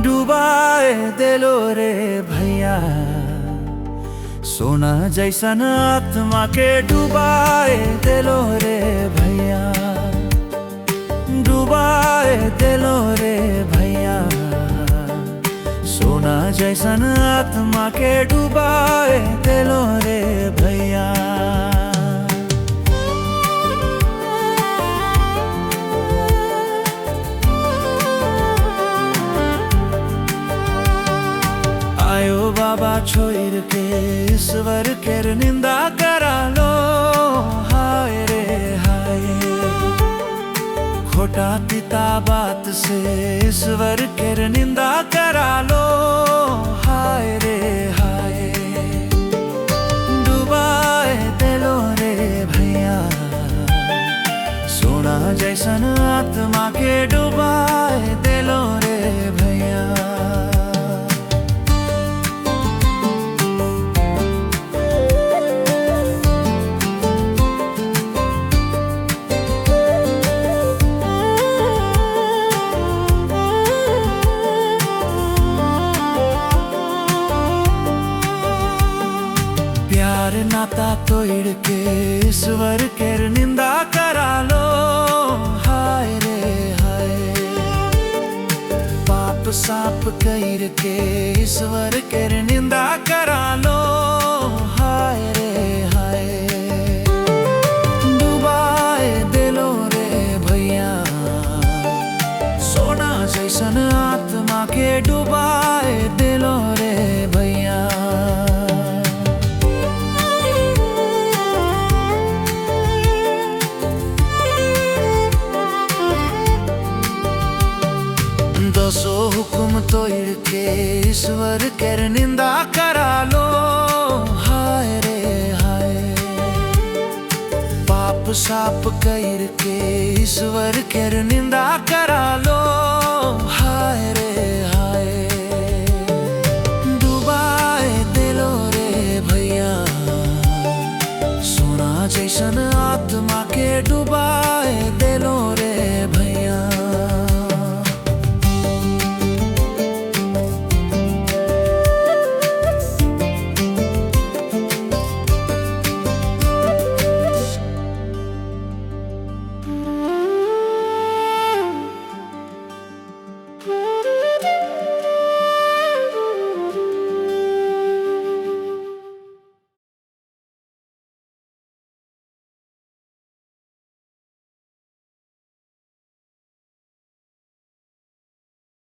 डुबाए दिलो रे भैया, सोना जैसन आत्मा के डुबाए दिलो रे भैया, डुबाए दिलो रे भैया, सोना जैसन आत्मा के डुबाए दिलो रे भैया। आयो बाबा छोड़ के ईश्वर केर निंदा करा लो, हाय रे हाय, खोटा पिता बात से ईश्वर केर निंदा करा लो, हाय रे हाय, डुबाए दिलो रे भैया, सोना जैसन आत्मा के डुबाए दिलो रे भैया। प्यार नाता तोड़ के ईश्वर केर निंदा करा लो, हाय रे हाय, पाप साप कर के ईश्वर केर निंदा करा लो, हाय रे हाय, डुबाए दिलो रे भैया, सोना जैसन आत्मा के डुबाए दिलो रे भैया। दसो हुकुम तोड़ के ईश्वर केर निंदा करा लो, हाय रे हाय, पाप साप कर के ईश्वर केर निंदा करा